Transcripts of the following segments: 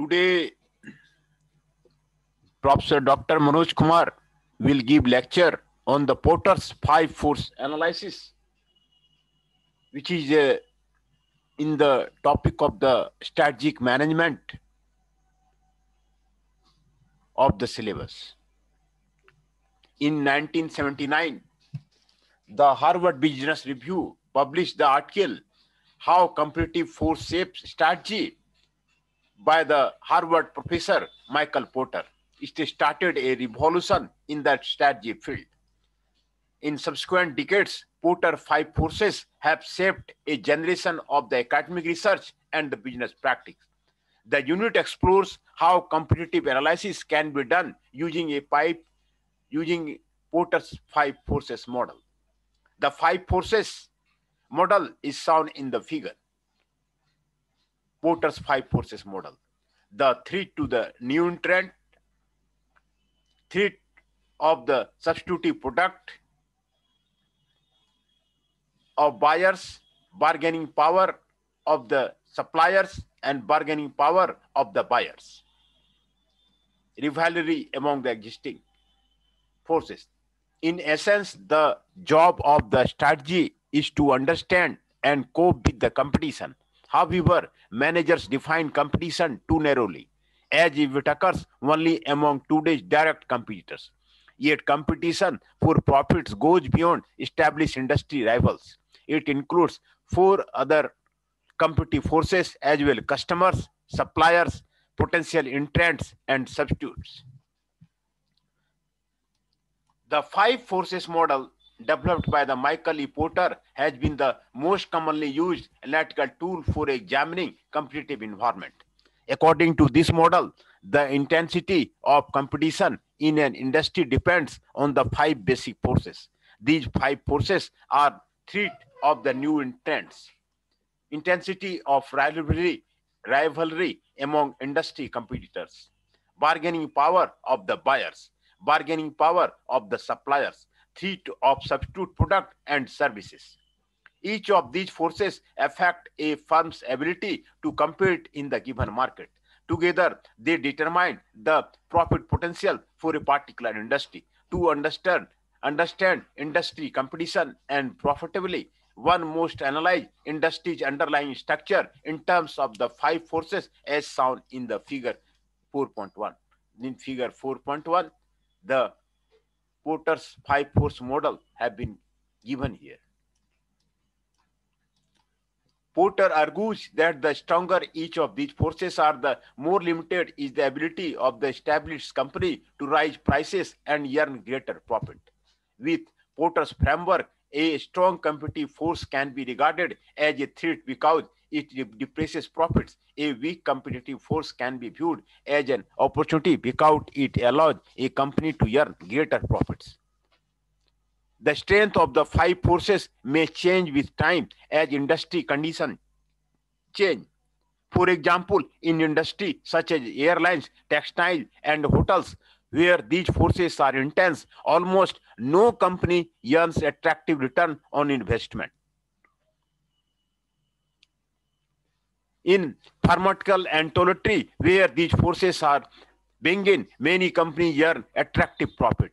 Today, Professor Dr. Manoj Kumar will give lecture on the Porter's five force analysis, which is in the topic of the strategic management of the syllabus. In 1979, the Harvard Business Review published the article How Competitive Force Shapes Strategy by the Harvard professor Michael Porter. It started a revolution in that strategy field. In subsequent decades, Porter's five forces have shaped a generation of the academic research and the business practice. The unit explores how competitive analysis can be done using Porter's five forces model. The five forces model is shown in the figure. Porter's five forces model. The threat to the new entrant, threat of the substitutive product, of buyers, bargaining power of the suppliers, and bargaining power of the buyers. Rivalry among the existing forces. In essence, the job of the strategy is to understand and cope with the competition. However, managers define competition too narrowly, as if it occurs only among today's direct competitors. Yet competition for profits goes beyond established industry rivals. It includes four other competitive forces as well: customers, suppliers, potential entrants, and substitutes. The five forces model developed by the Michael E. Porter has been the most commonly used analytical tool for examining competitive environment. According to this model, the intensity of competition in an industry depends on the five basic forces. These five forces are threat of the new entrants, intensity of rivalry among industry competitors, bargaining power of the buyers, bargaining power of the suppliers, threat of substitute product and services. Each of these forces affect a firm's ability to compete in the given market. Together, they determine the profit potential for a particular industry. To understand industry competition and profitably, one must analyze industry's underlying structure in terms of the five forces as shown in the figure 4.1. In figure 4.1, the Porter's five force model have been given here. Porter argues that the stronger each of these forces are, the more limited is the ability of the established company to raise prices and earn greater profit. With Porter's framework, a strong competitive force can be regarded as a threat because it depresses profits. A weak competitive force can be viewed as an opportunity because it allows a company to earn greater profits. The strength of the five forces may change with time as industry conditions change. For example, in industry such as airlines, textile, and hotels, where these forces are intense, almost no company earns attractive return on investment. In pharmaceutical and toiletry, where these forces are benign, many companies earn attractive profit.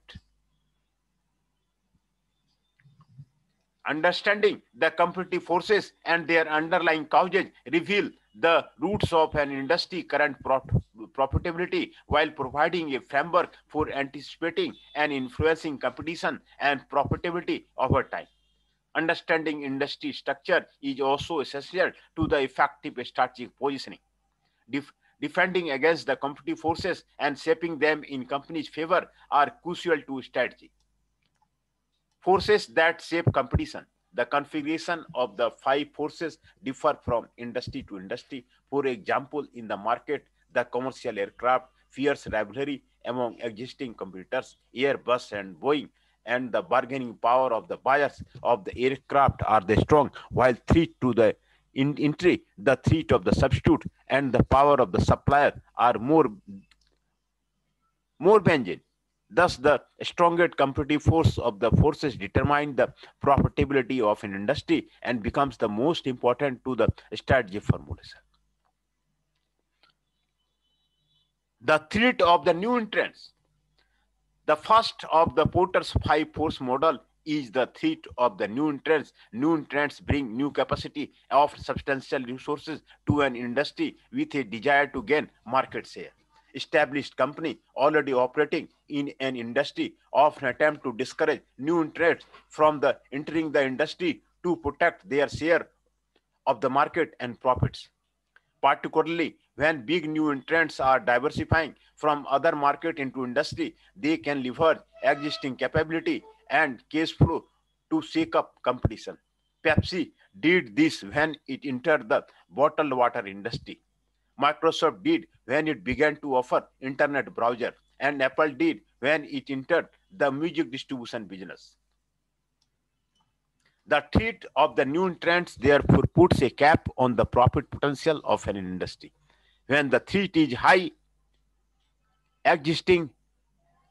Understanding the competitive forces and their underlying causes reveal the roots of an industry current profitability while providing a framework for anticipating and influencing competition and profitability over time. Understanding industry structure is also essential to the effective strategic positioning. Defending against the competitive forces and shaping them in company's favor are crucial to strategy. Forces that shape competition. The configuration of the five forces differ from industry to industry. For example, in the market, the commercial aircraft fierce rivalry among existing competitors, Airbus and Boeing, and the bargaining power of the buyers of the aircraft are the strong, while threat to the entry, the threat of the substitute, and the power of the supplier are more benign. Thus, the strongest competitive force of the forces determine the profitability of an industry and becomes the most important to the strategy formulation. The threat of the new entrants. The first of the Porter's five force model is the threat of the new entrants. New entrants bring new capacity of substantial resources to an industry with a desire to gain market share. Established company already operating in an industry often attempt to discourage new entrants from the entering the industry to protect their share of the market and profits. Particularly when big new entrants are diversifying from other market into industry, they can leverage existing capability and cash flow to shake up competition. Pepsi did this when it entered the bottled water industry. Microsoft did when it began to offer internet browser, and Apple did when it entered the music distribution business. The threat of the new entrants therefore puts a cap on the profit potential of an industry. When the threat is high, existing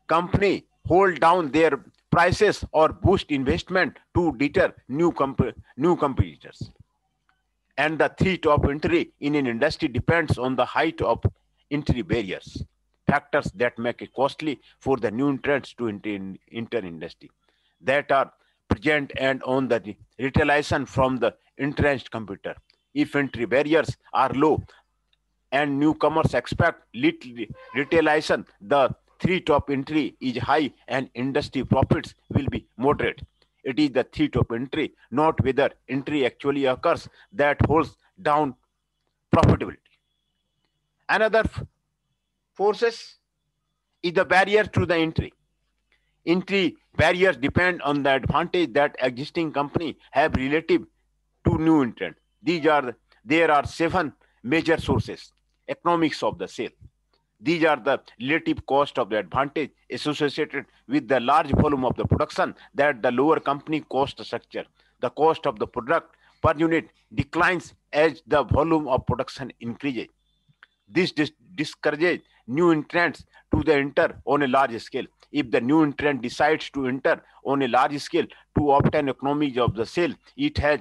company hold down their prices or boost investment to deter new competitors. And the threat of entry in an industry depends on the height of entry barriers, factors that make it costly for the new entrants to enter industry that are present and on the retaliation from the entrenched competitor. If entry barriers are low and newcomers expect little retaliation, the threat of entry is high and industry profits will be moderate. It is the threat of entry, not whether entry actually occurs, that holds down profitability. Another forces is the barrier to the entry. Entry barriers depend on the advantage that existing company have relative to new entrant. There are seven major sources. Economics of the sale. These are the relative cost of the advantage associated with the large volume of the production that the lower company cost structure. The cost of the product per unit declines as the volume of production increases. This discourages new entrants to the enter on a large scale. If the new entrant decides to enter on a large scale to obtain economies of the sale, it has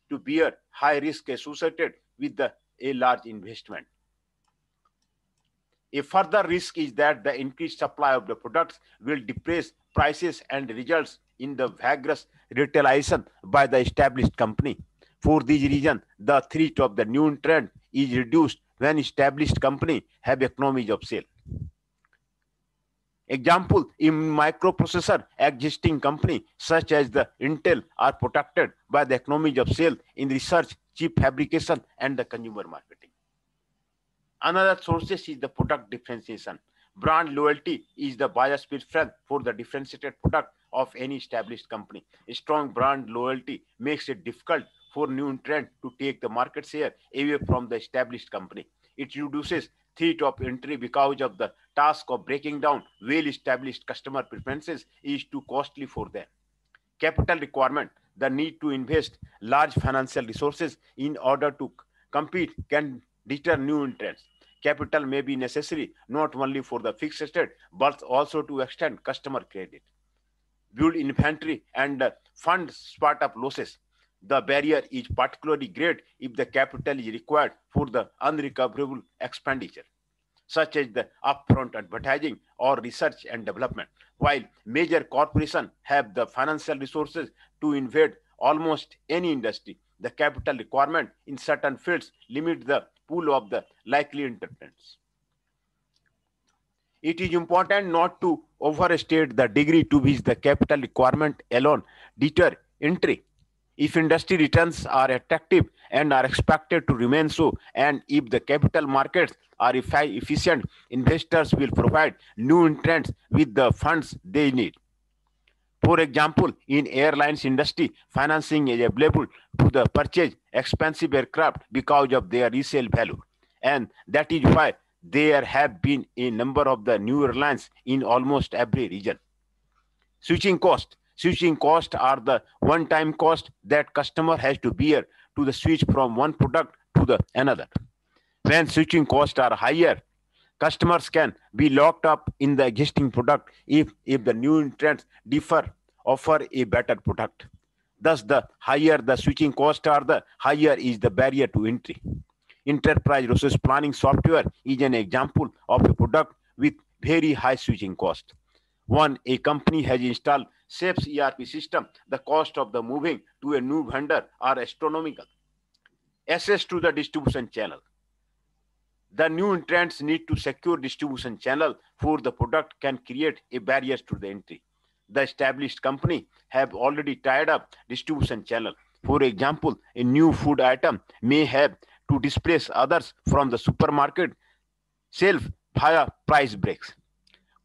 to bear high risk associated with a large investment. A further risk is that the increased supply of the products will depress prices and results in the vigorous retaliation by the established company. For this reason, the threat of the new entrant is reduced when established company have economies of scale. Example, in microprocessor, existing company such as the Intel are protected by the economies of scale in research, chip fabrication, and the consumer marketing. Another source is the product differentiation. Brand loyalty is the bias preference for the differentiated product of any established company. A strong brand loyalty makes it difficult for new entrant to take the market share away from the established company. It reduces threat of entry because of the task of breaking down well-established customer preferences is too costly for them. Capital requirement, the need to invest large financial resources in order to compete can deter new entrants. Capital may be necessary not only for the fixed asset but also to extend customer credit, build inventory, and fund startup losses. The barrier is particularly great if the capital is required for the unrecoverable expenditure, such as the upfront advertising or research and development. While major corporations have the financial resources to invade almost any industry, the capital requirement in certain fields limit the pool of the likely entrants. It is important not to overstate the degree to which the capital requirement alone deter entry. If industry returns are attractive and are expected to remain so, and if the capital markets are efficient, investors will provide new entrants with the funds they need. For example, in airlines industry, financing is available to the purchase expensive aircraft because of their resale value. And that is why there have been a number of the new airlines in almost every region. Switching cost. Switching costs are the one-time cost that customer has to bear to the switch from one product to the another. When switching costs are higher, customers can be locked up in the existing product if the new entrants offer a better product. Thus, the higher the switching costs are, the higher is the barrier to entry. Enterprise resource planning software is an example of a product with very high switching cost. When a company has installed SAP's ERP system, the cost of the moving to a new vendor are astronomical. Access to the distribution channel. The new entrants need to secure distribution channel for the product can create a barrier to the entry. The established company have already tied up distribution channel. For example, a new food item may have to displace others from the supermarket shelf via price breaks.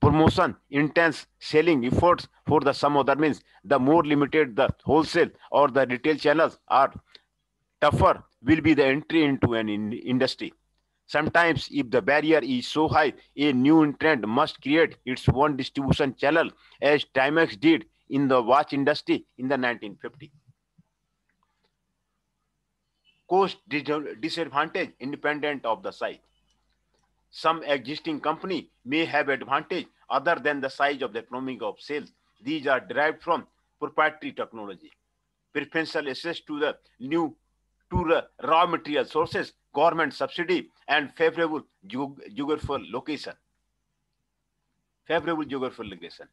Promotion, intense selling efforts for the some other means the more limited the wholesale or the retail channels are, tougher will be the entry into an industry. Sometimes, if the barrier is so high, a new entrant must create its own distribution channel, as Timex did in the watch industry in the 1950s. Cost disadvantage independent of the size. Some existing company may have advantage other than the size of the economy of sales. These are derived from proprietary technology, preferential access to the new to the raw material sources, government subsidy, and favorable geographical location. Favorable geographical location.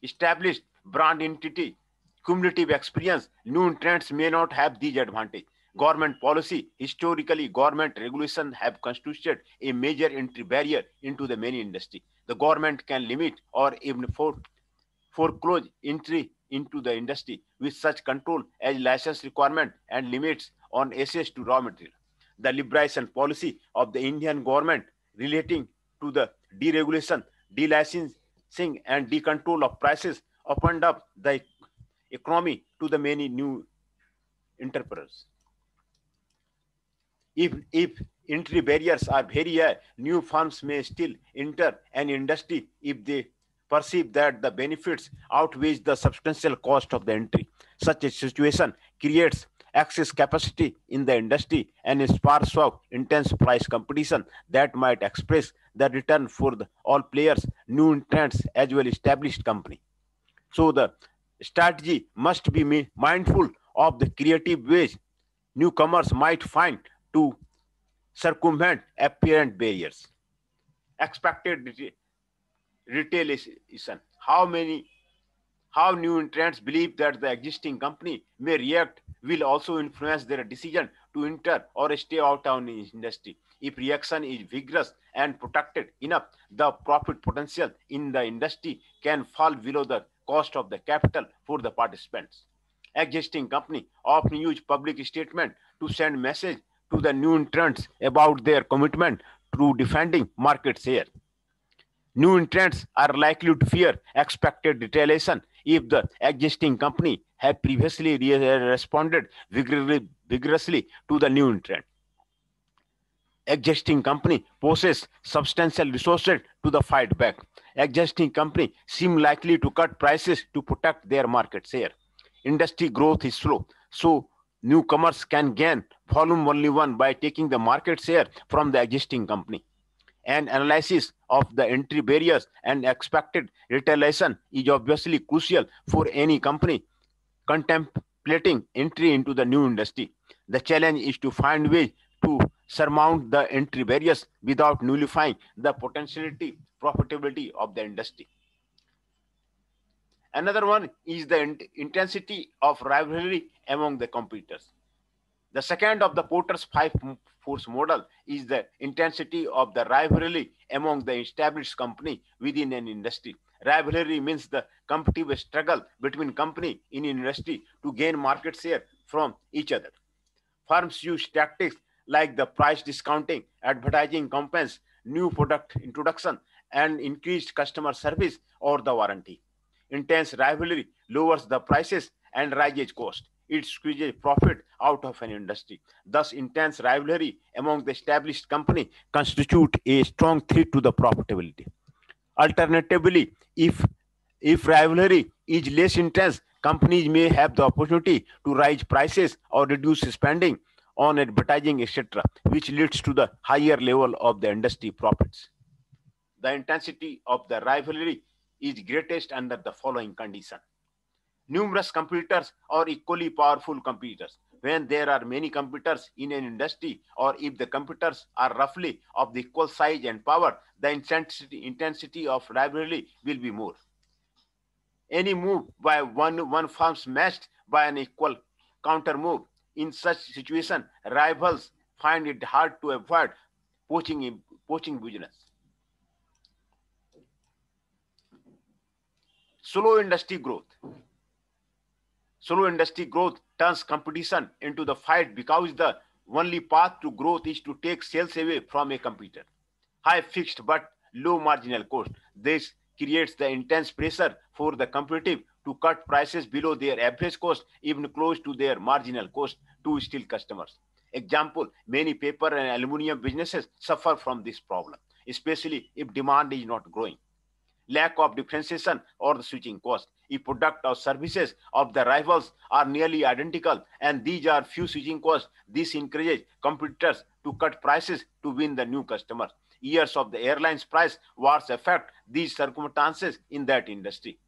Established brand entity, cumulative experience, new entrants may not have these advantages. Government policy, historically, government regulation have constituted a major entry barrier into the many industry. The government can limit or even foreclose entry into the industry with such control as license requirement and limits on access to raw material. The liberalization policy of the Indian government relating to the deregulation, delicensing, and decontrol of prices opened up the economy to the many new entrepreneurs. If entry barriers are very high, new firms may still enter an industry if they perceive that the benefits outweighs the substantial cost of the entry. Such a situation creates excess capacity in the industry and sparks of intense price competition that might express the return for all players, new entrants as well established company. So the strategy must be mindful of the creative ways newcomers might find to circumvent apparent barriers. Expected retaliation. How new entrants believe that the existing company may react will also influence their decision to enter or stay out of the industry. If reaction is vigorous and protected enough, the profit potential in the industry can fall below the cost of the capital for the participants. Existing company often use public statement to send message to the new entrants about their commitment to defending market share. New entrants are likely to fear expected retaliation if the existing company have previously responded vigorously to the new entrant. Existing company possess substantial resources to the fight back. Existing company seem likely to cut prices to protect their market share. Industry growth is slow, so newcomers can gain volume only one by taking the market share from the existing company. An analysis of the entry barriers and expected retaliation is obviously crucial for any company contemplating entry into the new industry. The challenge is to find ways to surmount the entry barriers without nullifying the potentiality profitability of the industry. Another one is the intensity of rivalry among the competitors. The second of the Porter's five force model is the intensity of the rivalry among the established company within an industry. Rivalry means the competitive struggle between company in industry to gain market share from each other. Firms use tactics like the price discounting, advertising campaigns, new product introduction, and increased customer service or the warranty. Intense rivalry lowers the prices and raises cost. It squeezes profit out of an industry. Thus, intense rivalry among the established company constitute a strong threat to the profitability. Alternatively, if rivalry is less intense, companies may have the opportunity to raise prices or reduce spending on advertising, etc., which leads to the higher level of the industry profits. The intensity of the rivalry is greatest under the following condition. Numerous competitors or equally powerful competitors. When there are many competitors in an industry, or if the competitors are roughly of the equal size and power, the intensity of rivalry will be more. Any move by one firm matched by an equal counter move. In such situation, rivals find it hard to avoid poaching business. Slow industry growth. Slow industry growth turns competition into the fight because the only path to growth is to take sales away from a competitor. High fixed but low marginal cost. This creates the intense pressure for the competitive to cut prices below their average cost, even close to their marginal cost, to steal customers. Example, many paper and aluminum businesses suffer from this problem, especially if demand is not growing. Lack of differentiation or the switching cost. If product or services of the rivals are nearly identical and these are few switching costs, this encourages competitors to cut prices to win the new customers. Years of the airlines price wars affect these circumstances in that industry.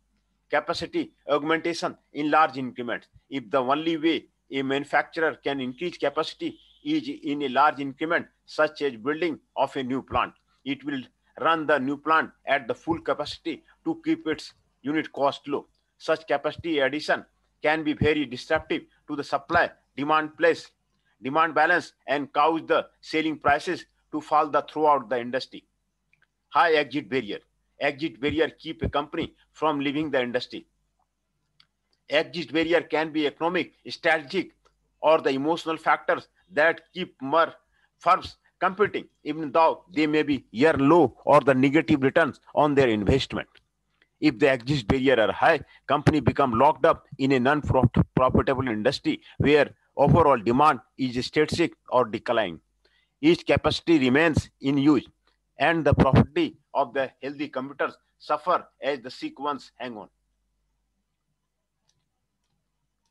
Capacity augmentation in large increments. If the only way a manufacturer can increase capacity is in a large increment, such as building of a new plant, it will run the new plant at the full capacity to keep its unit cost low. Such capacity addition can be very disruptive to the supply demand balance and cause the selling prices to fall throughout the industry. High exit barrier. Exit barrier keep a company from leaving the industry. Exit barrier can be economic, strategic, or the emotional factors that keep more firms competing, even though they may be year low or the negative returns on their investment. If the exit barrier are high, company become locked up in a non-profitable industry where overall demand is static or declining. Each capacity remains in use, and the profitability of the healthy competitors suffer as the sick ones hang on.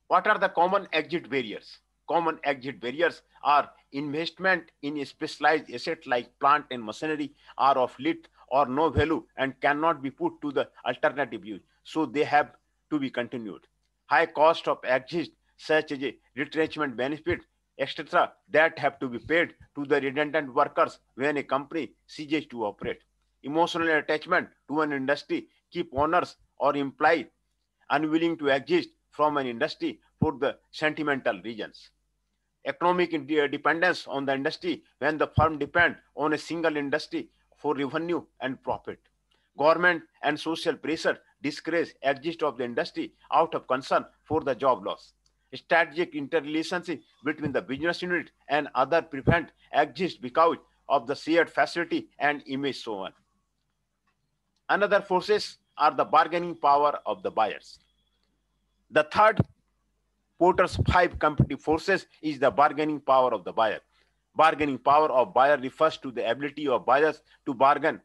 What are the common exit barriers? Common exit barriers are investment in a specialized asset like plant and machinery are of little or no value and cannot be put to the alternative use, so they have to be continued. High cost of exit, such as a retrenchment benefit, etc., that have to be paid to the redundant workers when a company ceases to operate. Emotional attachment to an industry keep owners or employees unwilling to exist from an industry for the sentimental reasons. Economic dependence on the industry when the firm depend on a single industry for revenue and profit. Government and social pressure discourage exit of the industry out of concern for the job loss. Strategic interrelationship between the business unit and other prevent exist because of the shared facility and image so on. Another forces are the bargaining power of the buyers. The third Porter's five competitive forces is the bargaining power of the buyer. Bargaining power of buyer refers to the ability of buyers to bargain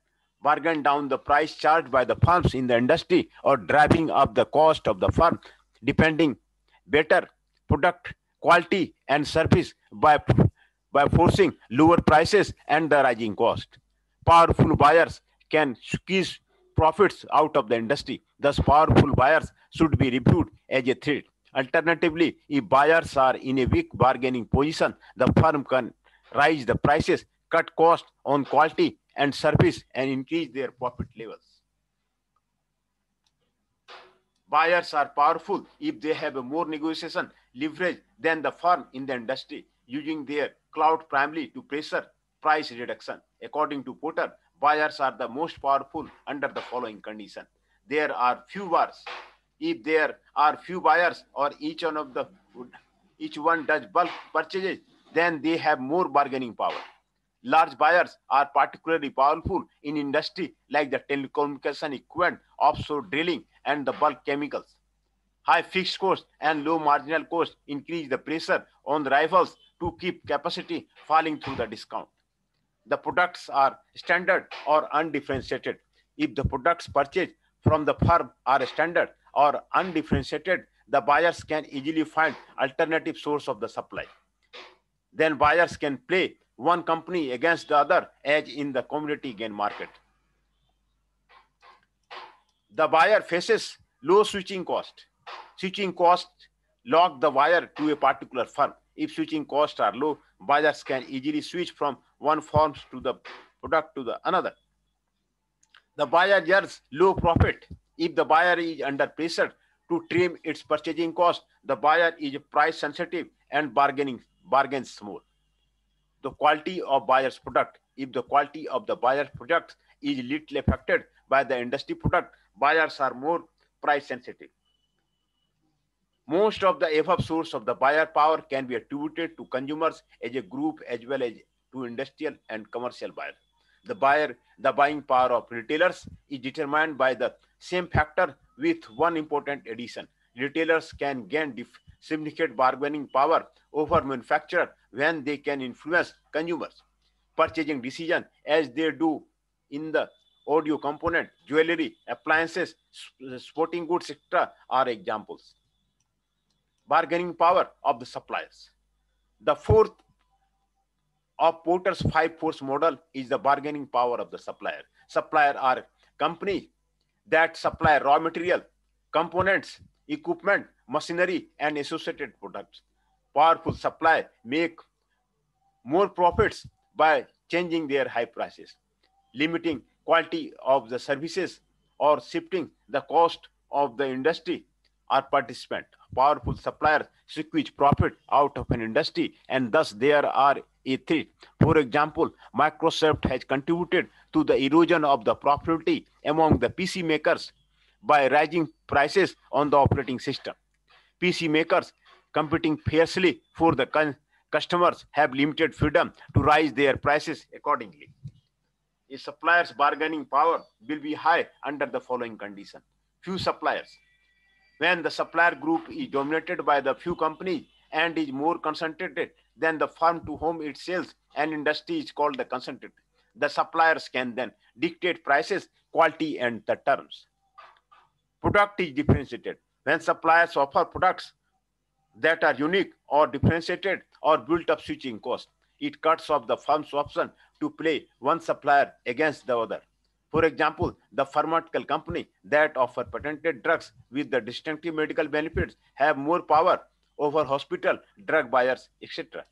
down the price charged by the firms in the industry or driving up the cost of the firm, depending better product quality and service by forcing lower prices and the rising cost. Powerful buyers can squeeze profits out of the industry. Thus, powerful buyers should be reviewed as a threat. Alternatively, if buyers are in a weak bargaining position, the firm can raise the prices, cut costs on quality and service, and increase their profit levels. Buyers are powerful if they have a more negotiation leverage than the firm in the industry, using their clout primarily to pressure price reduction. According to Porter, buyers are the most powerful under the following condition. There are few buyers. If there are few buyers or each one does bulk purchases, then they have more bargaining power. Large buyers are particularly powerful in industry like the telecommunication equipment, offshore drilling, and the bulk chemicals. High fixed cost and low marginal cost increase the pressure on the rivals to keep capacity falling through the discount. The products are standard or undifferentiated. If the products purchased from the firm are standard or undifferentiated, the buyers can easily find alternative source of the supply. Then buyers can play one company against the other as in the commodity gain market. The buyer faces low switching cost. Switching costs lock the buyer to a particular firm. If switching costs are low, buyers can easily switch from one form to the product to the another. The buyer earns low profit. If the buyer is under pressure to trim its purchasing cost, the buyer is price sensitive and bargains more. The quality of buyer's product. If the quality of the buyer's product is little affected by the industry product, buyers are more price sensitive. Most of the above source of the buyer power can be attributed to consumers as a group as well as to industrial and commercial buyers. The buying power of retailers is determined by the same factor with one important addition. Retailers can gain significant bargaining power over manufacturer when they can influence consumers' purchasing decision as they do in the audio component, jewelry, appliances, sporting goods, etc. are examples. Bargaining power of the suppliers. The fourth of Porter's five force model is the bargaining power of the supplier. Supplier are companies that supply raw material, components, equipment, machinery, and associated products. Powerful supply make more profits by changing their high prices, limiting quality of the services, or shifting the cost of the industry or participant. Powerful suppliers squeeze profit out of an industry, and thus there are a threat. For example, Microsoft has contributed to the erosion of the profitability among the PC makers by raising prices on the operating system. PC makers competing fiercely for the customers have limited freedom to raise their prices accordingly. A supplier's bargaining power will be high under the following condition. Few suppliers. When the supplier group is dominated by the few companies and is more concentrated than the firm to whom it sells, an industry is called the concentrated. The suppliers can then dictate prices, quality, and the terms. Product is differentiated. When suppliers offer products that are unique or differentiated or built up switching cost, it cuts off the firm's option to play one supplier against the other. For example, the pharmaceutical company that offer patented drugs with the distinctive medical benefits have more power over hospital, drug buyers, etc.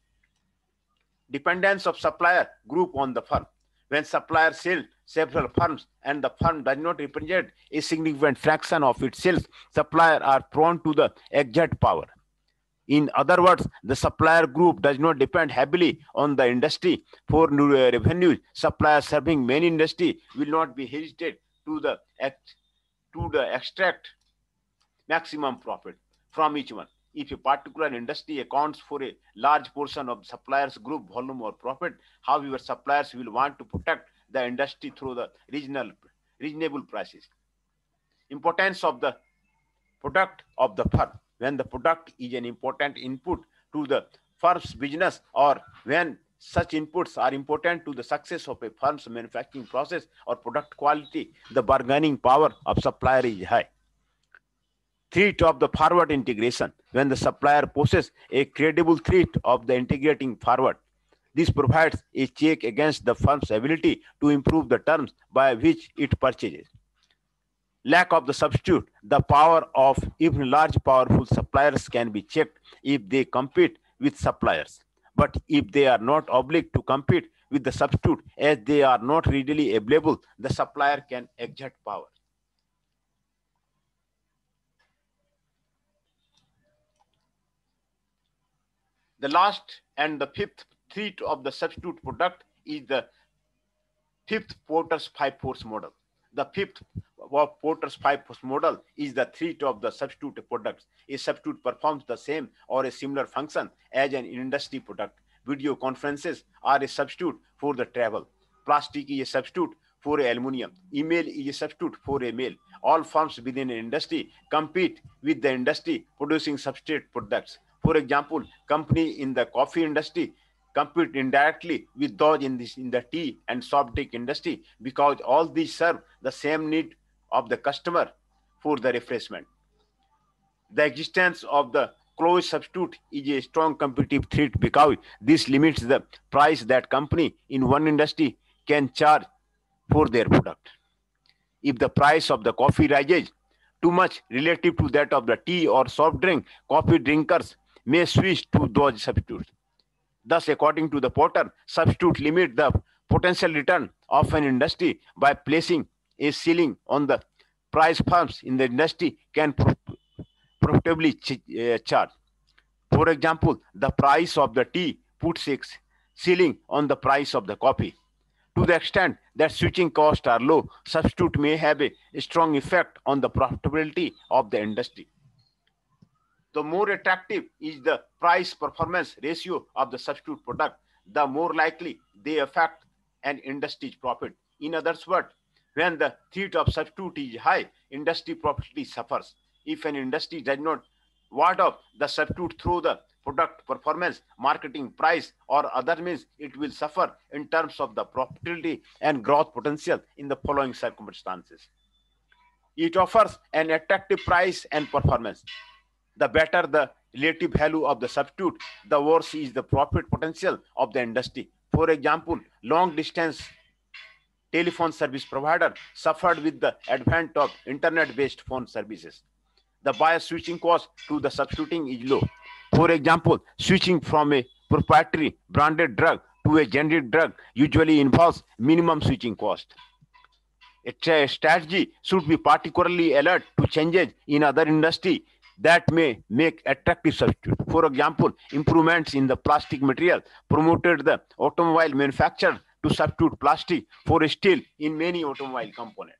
Dependence of supplier group on the firm. When suppliers sell several firms and the firm does not represent a significant fraction of its sales, suppliers are prone to the exact power. In other words, the supplier group does not depend heavily on the industry for revenue. Suppliers serving many industries will not be hesitant to extract maximum profit from each one. If a particular industry accounts for a large portion of suppliers group volume or profit, however, suppliers will want to protect the industry through the reasonable prices. Importance of the product of the firm. When the product is an important input to the firm's business, or when such inputs are important to the success of a firm's manufacturing process or product quality, the bargaining power of supplier is high. Threat of the forward integration. When the supplier poses a credible threat of the integrating forward, this provides a check against the firm's ability to improve the terms by which it purchases. Lack of the substitute. The power of even large powerful suppliers can be checked if they compete with suppliers. But if they are not obliged to compete with the substitute as they are not readily available, the supplier can exert power. The last and the fifth threat of the substitute product is the fifth Porter's five force model. The fifth of Porter's five force model is the threat of the substitute products. A substitute performs the same or a similar function as an industry product. Video conferences are a substitute for the travel. Plastic is a substitute for aluminum. Email is a substitute for a mail. All firms within an industry compete with the industry producing substitute products. For example, company in the coffee industry compete indirectly with those in the tea and soft drink industry because all these serve the same need of the customer for the refreshment. The existence of the closed substitute is a strong competitive threat because this limits the price that company in one industry can charge for their product. If the price of the coffee rises too much relative to that of the tea or soft drink, coffee drinkers may switch to those substitutes. Thus, according to the Porter, substitute limit the potential return of an industry by placing a ceiling on the price firms in the industry can profitably charge. For example, the price of the tea puts a ceiling on the price of the coffee. To the extent that switching costs are low, substitute may have a strong effect on the profitability of the industry. The more attractive is the price performance ratio of the substitute product, the more likely they affect an industry's profit. In other words, when the threat of substitute is high, industry profitability suffers. If an industry does not ward off the substitute through the product performance, marketing, price, or other means, it will suffer in terms of the profitability and growth potential in the following circumstances. It offers an attractive price and performance. The better the relative value of the substitute, the worse is the profit potential of the industry. For example, long distance telephone service provider suffered with the advent of internet-based phone services. The buyer switching cost to the substituting is low. For example, switching from a proprietary branded drug to a generic drug usually involves minimum switching cost. A strategy should be particularly alert to changes in other industry that may make attractive substitute. For example, improvements in the plastic material promoted the automobile manufacturer to substitute plastic for steel in many automobile components.